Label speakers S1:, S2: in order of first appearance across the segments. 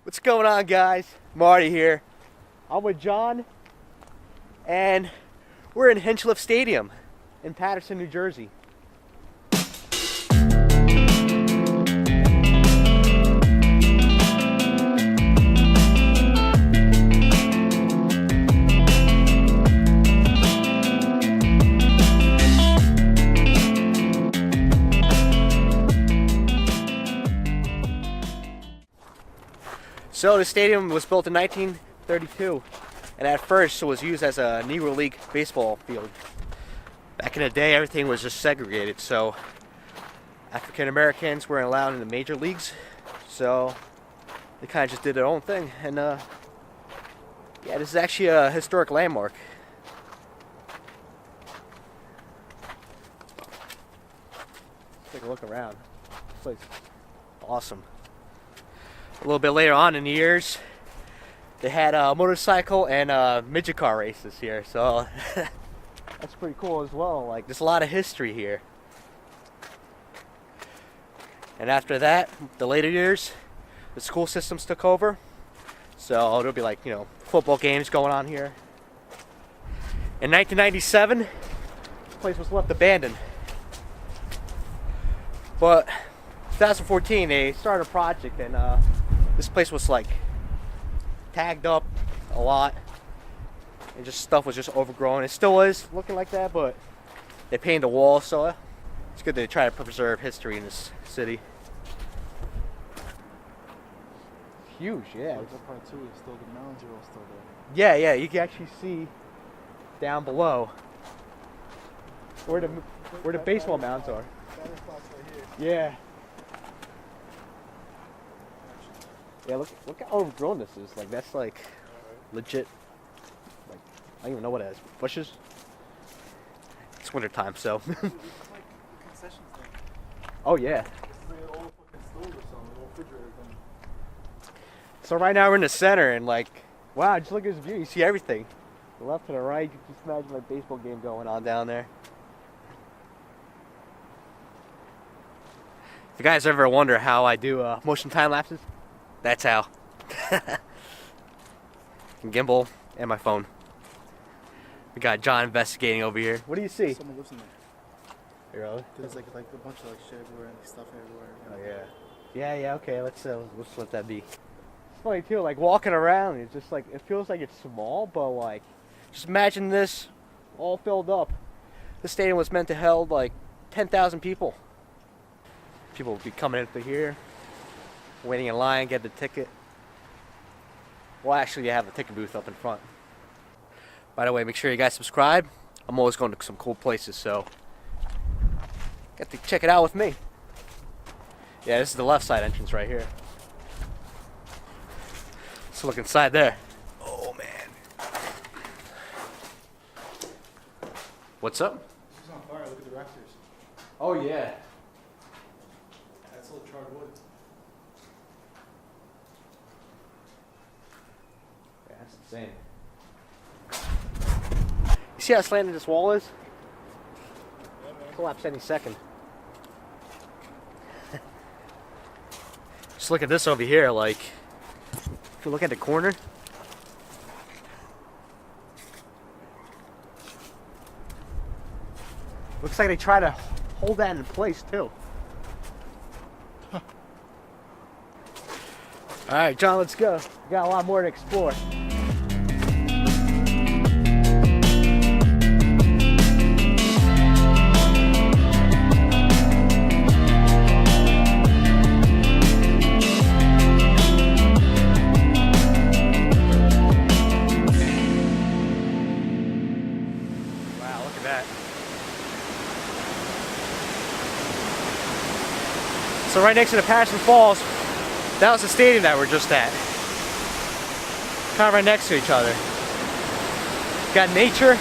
S1: What's going on, guys? Marty here. I'm with John, and we're in Hinchliffe Stadium in Paterson, New Jersey. So the stadium was built in 1932, and at first it was used as a Negro League baseball field. Back in the day, everything was just segregated, so African Americans weren't allowed in the major leagues, so they kind of just did their own thing. And yeah, this is actually a historic landmark. Take a look around. This place is awesome. A little bit later on in the years, they had motorcycle and midget car races here, so that's pretty cool as well. Like, there's a lot of history here. And after that, the later years, the school systems took over, so there'll be, like, you know, football games going on here. In 1997, the place was left abandoned, but 2014 they started a project, and this place was like tagged up a lot, and just stuff was just overgrown. It still is looking like that, but they painted the walls, so it's good to try to preserve history in this city. Huge, yeah.
S2: Like part 2 is still, the mounds are all still there.
S1: Yeah, you can actually see down below where the baseball mounds are. Yeah. Yeah, look how overgrown this is. Like, that's like legit. Like, I don't even know what it is. Bushes? It's winter time, so.
S2: This is like the concession stand.
S1: Oh yeah.
S2: This is like an old fucking stove or something, an old refrigerator thing.
S1: So right now we're in the center, and like, wow, just look at this view. You see everything. The left to the right, you can just imagine like a baseball game going on down there. If you guys ever wonder how I do motion time lapses, that's how. Gimbal and my phone. We got John investigating over here. What do you see?
S2: Someone lives in there.
S1: Really?
S2: There's like a bunch of like shit everywhere and stuff everywhere.
S1: Oh yeah. Yeah. Okay. Let's let that be. It's funny too. Like walking around, it's just like it feels like it's small, but like just imagine this all filled up. The stadium was meant to hold like 10,000 people. People will be coming in through here, waiting in line, get the ticket. Well, actually, you have the ticket booth up in front. By the way, make sure you guys subscribe. I'm always going to some cool places, so get to check it out with me. Yeah, this is the left side entrance right here. Let's look inside there. Oh man. What's up?
S2: This is on fire. Look at the rafters.
S1: Oh yeah.
S2: That's all charred wood.
S1: Yeah, that's insane. You see how slanted this wall is?
S2: Yeah, man.
S1: Collapse any second. Just look at this over here, like, if you look at the corner, looks like they try to hold that in place too. Alright, John, let's go. We got a lot more to explore. So right next to the Paterson Falls, that was the stadium that we're just at. Kind of right next to each other. Got nature,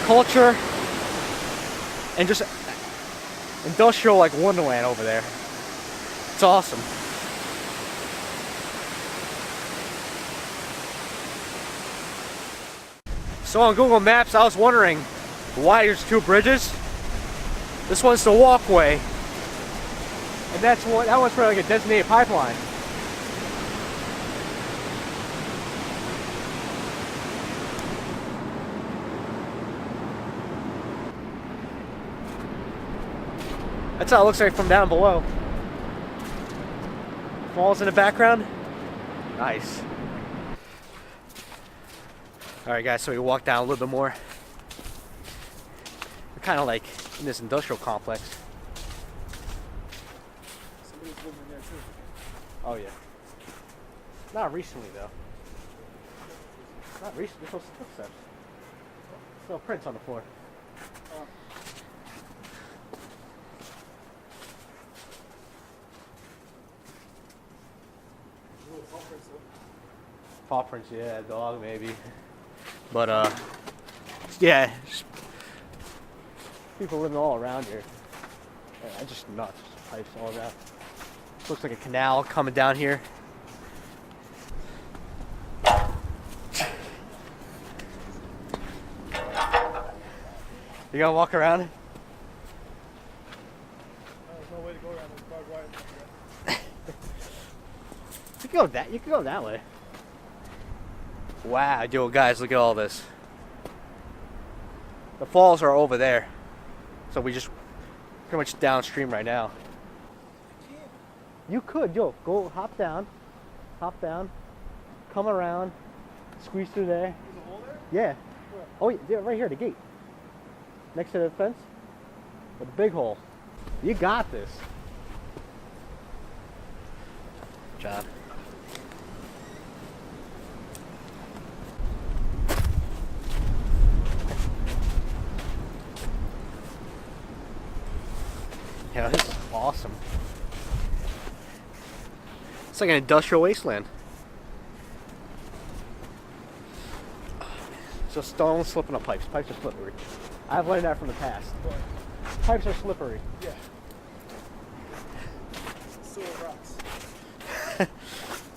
S1: culture, and just industrial like wonderland over there. It's awesome. So on Google Maps, I was wondering why there's two bridges. This one's the walkway, and that one's for like a designated pipeline. That's how it looks like from down below. Falls in the background. Nice. Alright guys, so we walk down a little bit more. We're kind of like in this industrial complex.
S2: Somebody's living in there too.
S1: Oh yeah. Not recently though. Not recently. There's no footsteps. No prints on the floor. Paw prints, yeah, dog maybe. But yeah, just people living all around here. Yeah, just nuts, just pipes all around. Looks like a canal coming down here. You gonna walk around?
S2: There's no way to go around this barbed wire.
S1: You can go that way. Wow, yo guys, look at all this. The falls are over there. So we just pretty much downstream right now. You could, yo, go hop down, come around, squeeze through there.
S2: There's a hole there?
S1: Yeah. Oh yeah, right here, the gate. Next to the fence. With a big hole. You got this. John. Yeah, this is awesome. It's like an industrial wasteland. So stone slipping up pipes. Pipes are slippery. I've learned that from the past.
S2: What?
S1: Pipes are slippery.
S2: Yeah. So are rocks.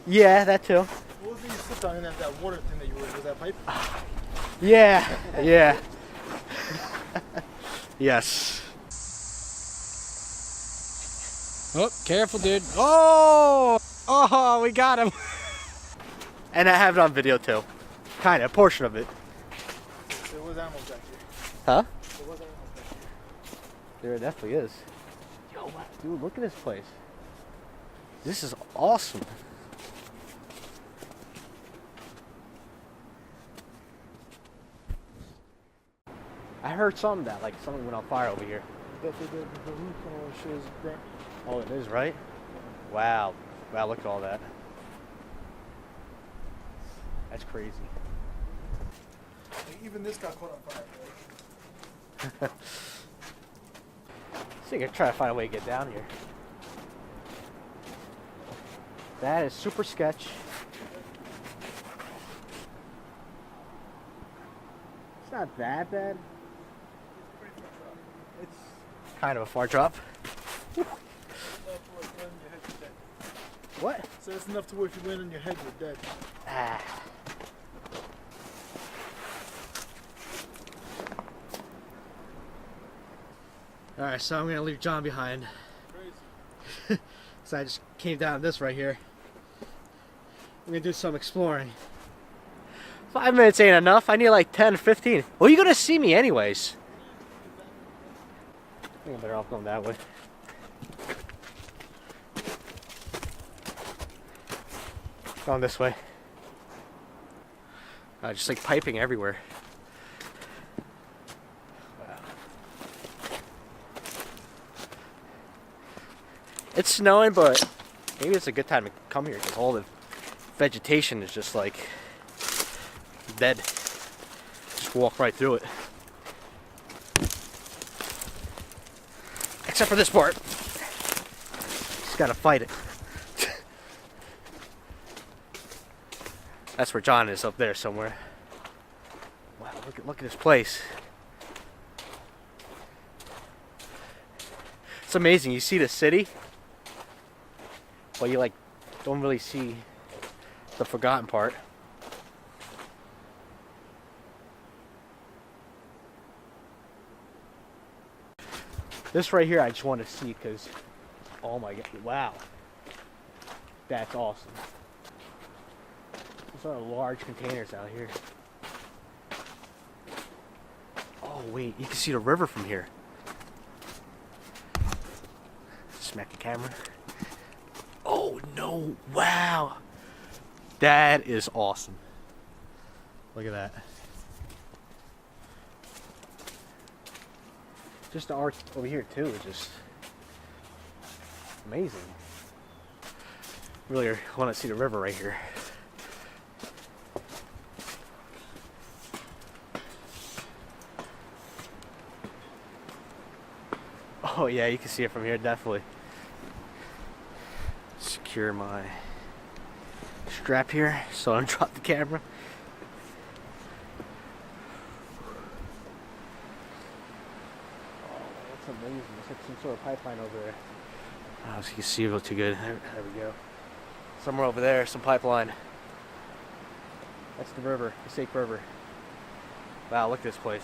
S1: Yeah, that too.
S2: What was it you slipped on in that water thing that you were in? Was that pipe?
S1: Yeah, yeah. Yes. Oh, careful, dude. Oh, we got him. And I have it on video too. Kind of, a portion of it.
S2: There was animals back here.
S1: Huh?
S2: There was animals back here.
S1: There definitely is. Yo, what? Dude, look at this place. This is awesome. I heard something that, like, something went on fire over here.
S2: The roof and all that shit is burnt.
S1: Oh, it is, right? Wow. Wow, look at all that. That's crazy.
S2: Like, even this got caught on fire, right?
S1: So you can try to find a way to get down here. That is super sketch. It's not that bad. It's kind of a far drop. What?
S2: So it's enough to where if you land on your head, you're dead.
S1: Ah. Alright, so I'm going to leave John behind.
S2: Crazy.
S1: So I just came down this right here. I'm going to do some exploring. 5 minutes ain't enough. I need like 10, 15. Well, you're going to see me anyways. I think I'm better off going that way. Going this way. Just like piping everywhere. Wow. It's snowing, but maybe it's a good time to come here because all the vegetation is just like dead. Just walk right through it. Except for this part. Just gotta fight it. That's where John is, up there somewhere. Wow, look at this place. It's amazing. You see the city, but you like don't really see the forgotten part. This right here I just want to see because, oh my god, wow. That's awesome. Those are large containers out here. Oh wait, you can see the river from here. Smack the camera. Oh no! Wow! That is awesome. Look at that. Just the arch over here too is just amazing. Really want to see the river right here. Oh yeah, you can see it from here, definitely. Secure my strap here so I don't drop the camera. Oh, that's amazing. There's like some sort of pipeline over there. Oh, so you can see it too good. There we go. Somewhere over there, some pipeline. That's the river, Passaic River. Wow, look at this place.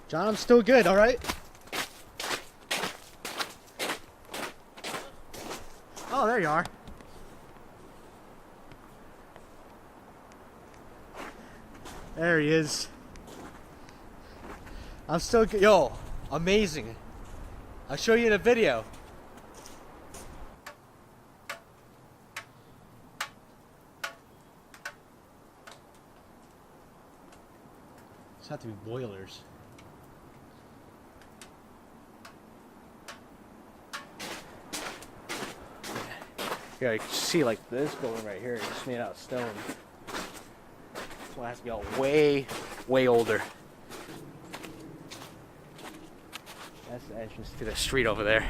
S1: John, I'm still good, all right? Oh, there you are. There he is. I'm still good. Yo, amazing. I'll show you in a video. These have to be boilers. Yeah, you can see like this building right here. It's made out of stone. This one has to be all way, way older. That's the entrance to the street over there.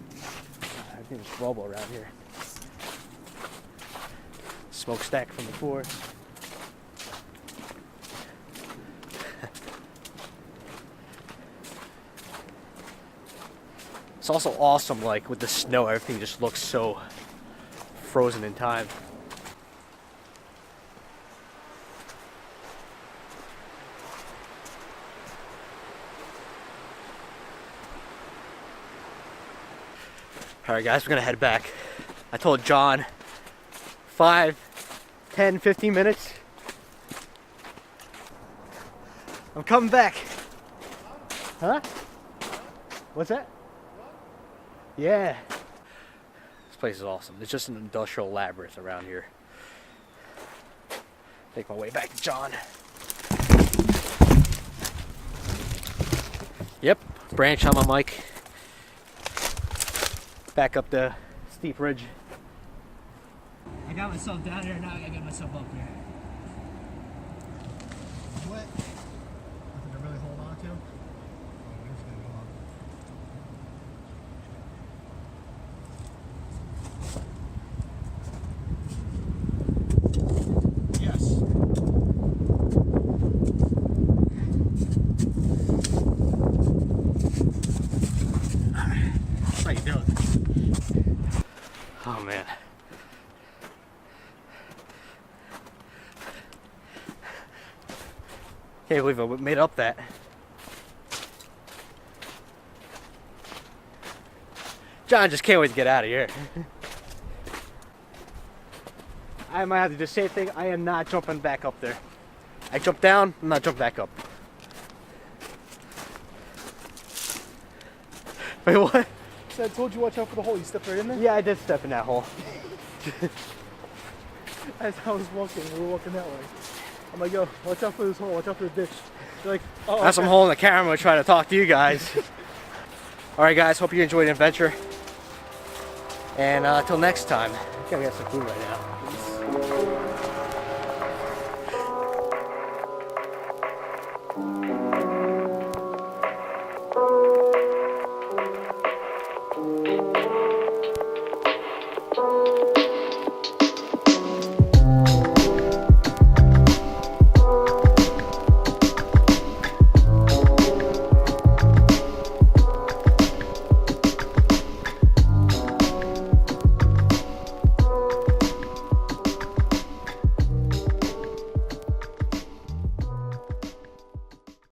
S1: I think there's rubble around here. Smokestack from before. It's also awesome, like with the snow, everything just looks so frozen in time. Alright guys, we're gonna head back. I told John 5, 10, 15 minutes. I'm coming back. Huh? What's that? Yeah. This place is awesome. It's just an industrial labyrinth around here. Take my way back to John. Yep, branch on my mic. Back up the steep ridge. I got myself down here, now I gotta get myself up here.
S2: What? Nothing to really hold on to? Oh, we're just gonna go up.
S1: How you doing? Oh man. Can't believe I made up that. John just can't wait to get out of here. I might have to do the same thing. I am not jumping back up there. I jump down, I'm not jumping back up. Wait, what?
S2: So I told you watch out for the hole. You stepped right in there?
S1: Yeah, I did step in that hole.
S2: As I was walking, we were walking that way. I'm like, yo, watch out for this hole. Watch out for the ditch. They're like, oh,
S1: As I'm holding the camera trying to talk to you guys. Alright guys, hope you enjoyed the adventure. And until next time. I gotta get some food right now.